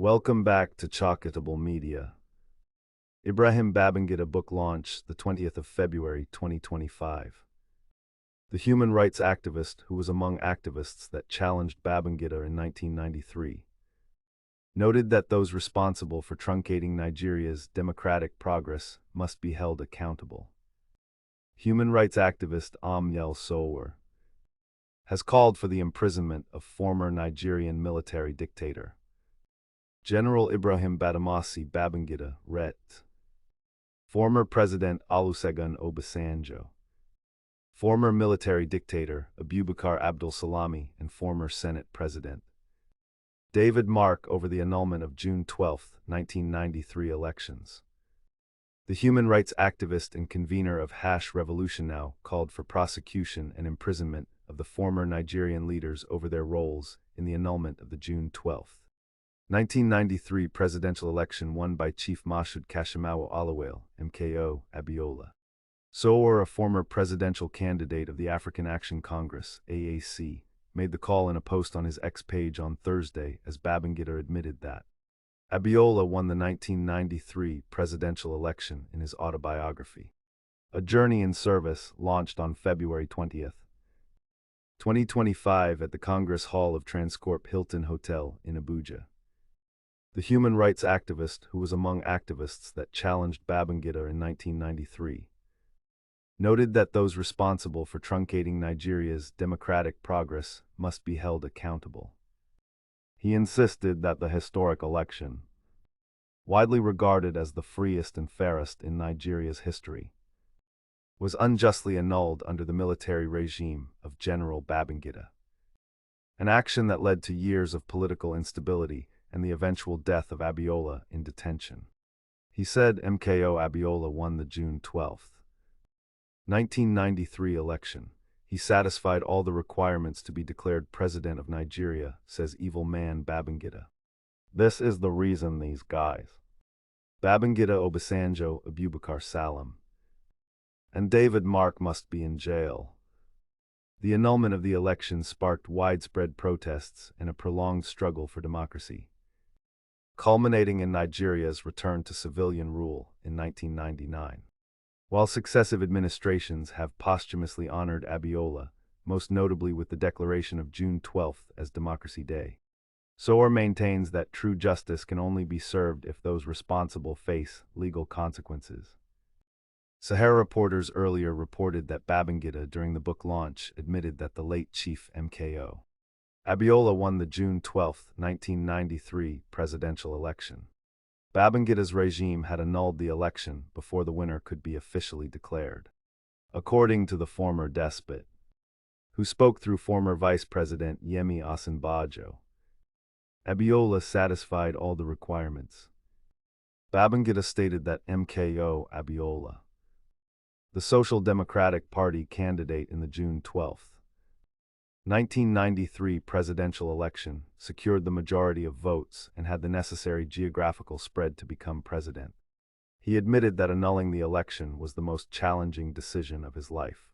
Welcome back to Chalkable Media. Ibrahim Babangida book launch, the 20th of February 2025. The human rights activist who was among activists that challenged Babangida in 1993, noted that those responsible for truncating Nigeria's democratic progress must be held accountable. Human rights activist Omoyele Sowore has called for the imprisonment of former Nigerian military dictator General Ibrahim Badamasi Babangida, RET, former President Olusegun Obasanjo, former military dictator Abubakar Abdusalam, and former Senate President David Mark over the annulment of June 12, 1993 elections. The human rights activist and convener of #Revolution Now called for prosecution and imprisonment of the former Nigerian leaders over their roles in the annulment of the June 12, 1993 presidential election won by Chief Mashood Kashimawo Alawale, MKO, Abiola. Sowore, a former presidential candidate of the African Action Congress, AAC, made the call in a post on his X page on Thursday as Babangida admitted that Abiola won the 1993 presidential election in his autobiography. A Journey in Service launched on February 20, 2025 at the Congress Hall of Transcorp Hilton Hotel in Abuja. The human rights activist who was among activists that challenged Babangida in 1993, noted that those responsible for truncating Nigeria's democratic progress must be held accountable. He insisted that the historic election, widely regarded as the freest and fairest in Nigeria's history, was unjustly annulled under the military regime of General Babangida, an action that led to years of political instability and the eventual death of Abiola in detention. He said MKO Abiola won the June 12, 1993 election. He satisfied all the requirements to be declared president of Nigeria, says evil man Babangida. This is the reason these guys, Babangida, Obasanjo, Abubakar Salam, and David Mark must be in jail. The annulment of the election sparked widespread protests and a prolonged struggle for democracy, culminating in Nigeria's return to civilian rule in 1999. While successive administrations have posthumously honored Abiola, most notably with the declaration of June 12 as Democracy Day, Sowore maintains that true justice can only be served if those responsible face legal consequences. Sahara reporters earlier reported that Babangida, during the book launch, admitted that the late Chief MKO Abiola won the June 12, 1993 presidential election. Babangida's regime had annulled the election before the winner could be officially declared. According to the former despot, who spoke through former Vice President Yemi Osinbajo, Abiola satisfied all the requirements. Babangida stated that MKO Abiola, the Social Democratic Party candidate in the June 12, 1993 presidential election, secured the majority of votes and had the necessary geographical spread to become president. He admitted that annulling the election was the most challenging decision of his life.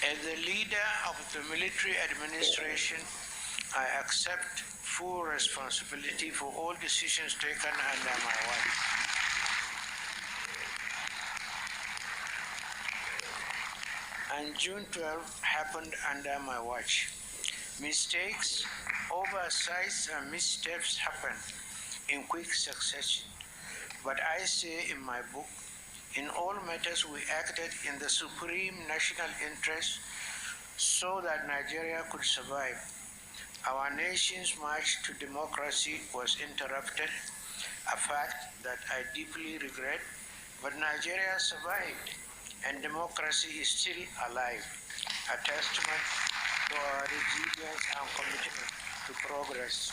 As the leader of the military administration, I accept full responsibility for all decisions taken under my watch. And June 12 happened under my watch. Mistakes, oversights, and missteps happened in quick succession. But I say in my book, in all matters we acted in the supreme national interest so that Nigeria could survive. Our nation's march to democracy was interrupted, a fact that I deeply regret, but Nigeria survived. And democracy is still alive, a testament to our resilience and commitment to progress.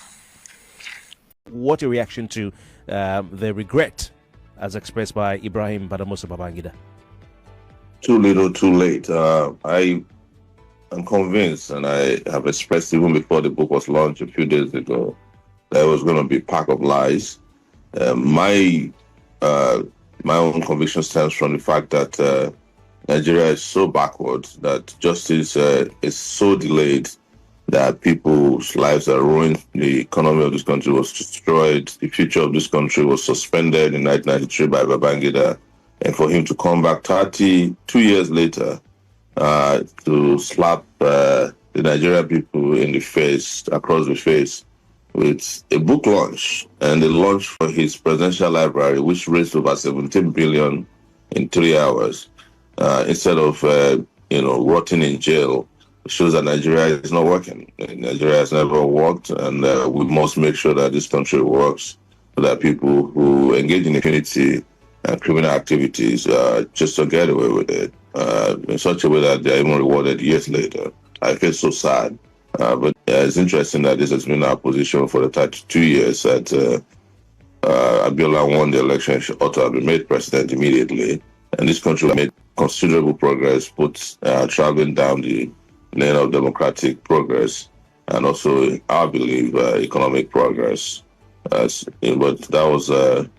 What's your reaction to the regret as expressed by Ibrahim Badamasi Babangida? Too little, too late. I am convinced, and I have expressed even before the book was launched a few days ago, that it was going to be a pack of lies. My own conviction stems from the fact that Nigeria is so backward, that justice is so delayed, that people's lives are ruined. The economy of this country was destroyed. The future of this country was suspended in 1993 by Babangida. And for him to come back 32 years later to slap the Nigerian people in the face, across the face, with a book launch and the launch for his presidential library, which raised over 17 billion in 3 hours, instead of rotting in jail, shows that Nigeria is not working. Nigeria has never worked, and we must make sure that this country works so that people who engage in impunity and criminal activities just don't get away with it in such a way that they're even rewarded years later. I feel so sad. But it's interesting that this has been our position for the 32 years that Abiola won the election, she ought to have been made president immediately. And this country made considerable progress, both traveling down the lane of democratic progress and also, I believe, economic progress. But that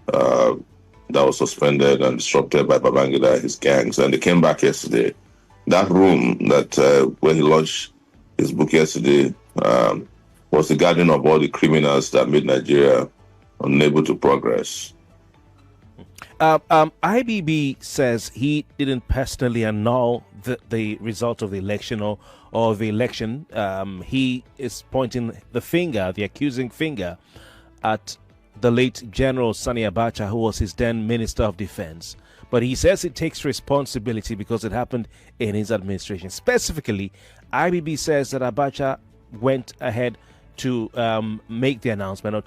was suspended and disrupted by Babangida and his gangs. And they came back yesterday. That room that when he launched his book yesterday was the garden of all the criminals that made Nigeria unable to progress. IBB says he didn't personally annul the result of the election or the election. He is pointing the accusing finger at the late General Sani Abacha, who was his then Minister of Defense. But he says it takes responsibility because it happened in his administration. Specifically, IBB says that Abacha went ahead to make the announcement, or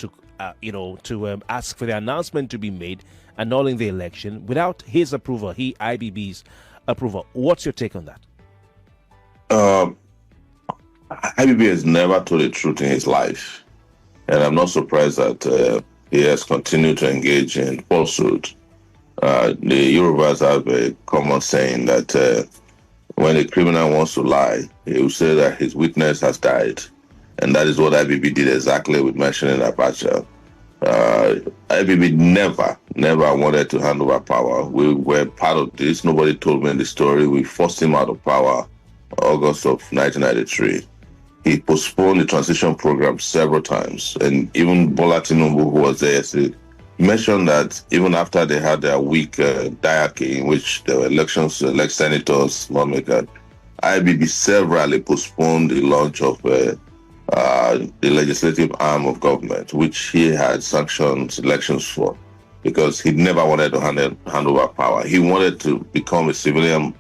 to ask for the announcement to be made, annulling the election without his approval, IBB's approval. What's your take on that? IBB has never told the truth in his life, and I'm not surprised that he has continued to engage in falsehood. The Yorubas have a common saying that when a criminal wants to lie, he will say that his witness has died. And that is what IBB did exactly with mentioning Abacha. IBB never wanted to hand over power. We were part of this. Nobody told me the story. We forced him out of power August of 1993. He postponed the transition program several times. And even Bola Tinubu, who was there yesterday, mentioned that even after they had their weak diarchy in which there were elections to elect senators, lawmakers, IBB severally postponed the launch of the legislative arm of government, which he had sanctioned elections for, because he never wanted to hand over power. He wanted to become a civilian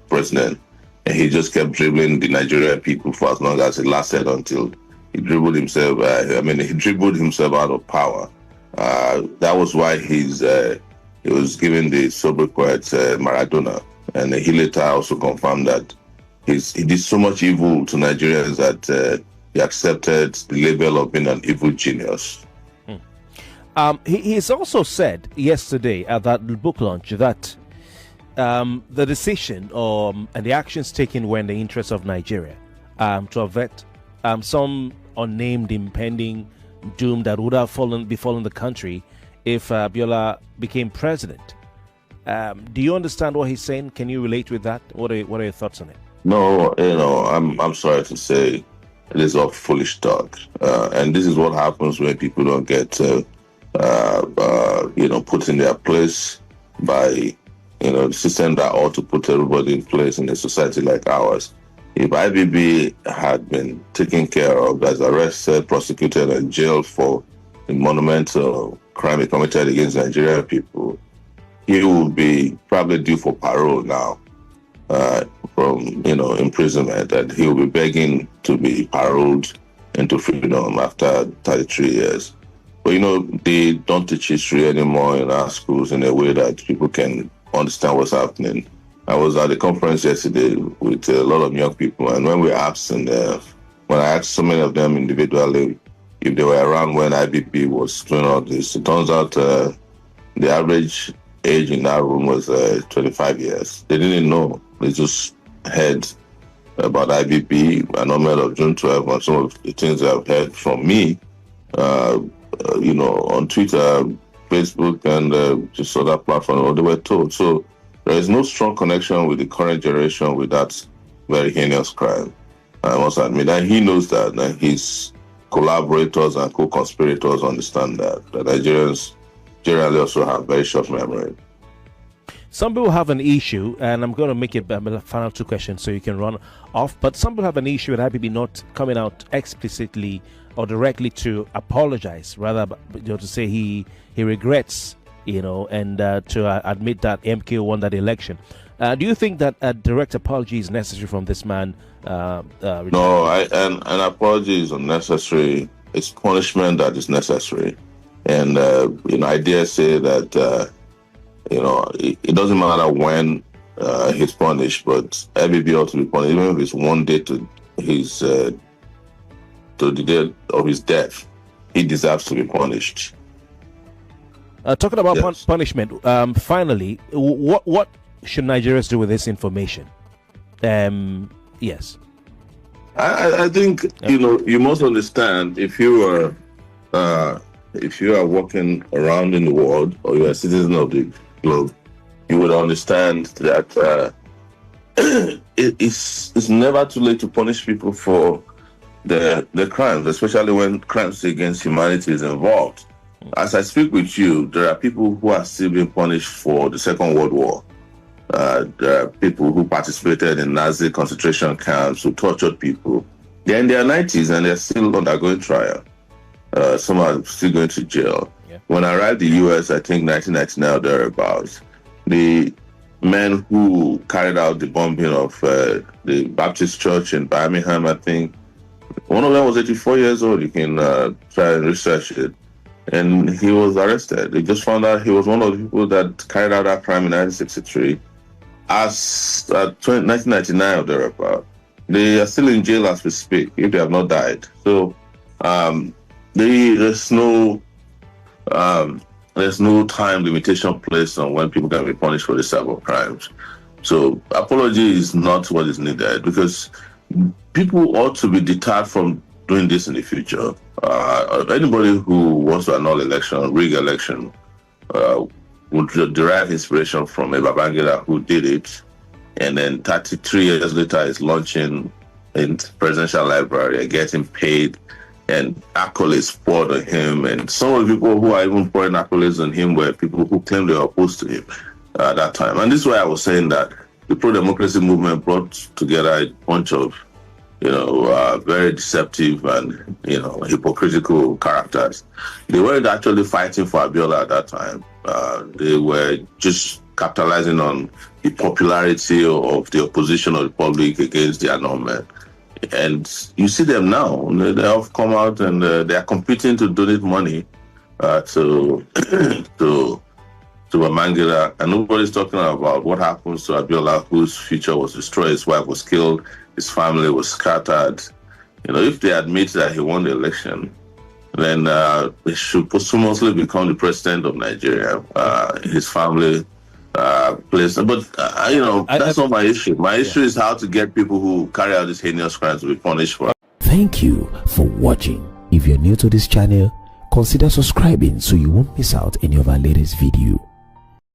president, and he just kept dribbling the Nigerian people for as long as it lasted until he dribbled himself. He dribbled himself out of power. That was why he was given the sobriquet Maradona, and he later also confirmed that he did so much evil to Nigerians that he accepted the label of being an evil genius. He's also said yesterday at that book launch that the decision and the actions taken were in the interest of Nigeria to avert some unnamed impending doom that would have befallen the country if Abiola became president. Do you understand what he's saying? Can you relate with that? What are your thoughts on it? No, I'm sorry to say it is all foolish talk, and this is what happens when people don't get put in their place by the system that ought to put everybody in place in a society like ours. If IBB had been taken care of, as arrested, prosecuted, and jailed for the monumental crime he committed against Nigerian people, he would be probably due for parole now from imprisonment, and he will be begging to be paroled into freedom after 33 years. But they don't teach history anymore in our schools in a way that people can understand what's happening. I was at a conference yesterday with a lot of young people, and when we asked, when I asked so many of them individually if they were around when IBB was doing all this, it turns out the average age in that room was 25 years. They didn't know. They just heard about IBB, annulment of June 12, and some of the things I've heard from me, on Twitter, Facebook, and just other platforms, they were told. So there is no strong connection with the current generation with that very heinous crime. I must admit, and he knows that, and his collaborators and co-conspirators understand that. The Nigerians generally also have very short memory. Some people have an issue, and I'm going to make it a final two questions so you can run off. But some people have an issue with IBB not coming out explicitly or directly to apologize, rather, to say he regrets, and to admit that MK won that election. Do you think that a direct apology is necessary from this man? No, an apology is unnecessary. It's punishment that is necessary, and I dare say that. It doesn't matter when he's punished, but IBB ought to be punished, even if it's one day to the day of his death. He deserves to be punished. Talking about punishment, finally, what should Nigerians do with this information? Yes. I think you must understand, if you are walking around in the world, or you're a citizen of the globe, you would understand that it's never too late to punish people for the crimes, especially when crimes against humanity is involved. As I speak with you, there are people who are still being punished for the Second World War. There are people who participated in Nazi concentration camps, who tortured people. They're in their 90s and they're still undergoing trial. Some are still going to jail. Yeah. When I arrived in the U.S., I think 1999 or thereabouts, the men who carried out the bombing of the Baptist church in Birmingham, I think, one of them was 84 years old. You can try and research it. And he was arrested. They just found out he was one of the people that carried out that crime in 1963. As 1999 or thereabouts, they are still in jail as we speak, if they have not died. So there's no time limitation placed on when people can be punished for this type of crimes. So apology is not what is needed, because people ought to be deterred from doing this in the future. Anybody who wants to annul election, rig election, would derive inspiration from a Babangida who did it, and then 33 years later is launching in presidential library and getting paid, and accolades poured on him. And some of the people who are even pouring accolades on him were people who claimed they were opposed to him at that time. And this is why I was saying that the pro-democracy movement brought together a bunch of very deceptive and, hypocritical characters. They weren't actually fighting for Abiola at that time. They were just capitalizing on the popularity of the opposition of the public against the annulment. And you see them now. They have come out and they are competing to donate money to Babangida, and nobody's talking about what happens to Abiola, whose future was destroyed. His wife was killed. His family was scattered. If they admit that he won the election, then he should posthumously become the president of Nigeria. His family plays, but that's not my issue. My issue is how to get people who carry out these heinous crimes to be punished for. Thank you for watching. If you're new to this channel, consider subscribing so you won't miss out any of our latest video.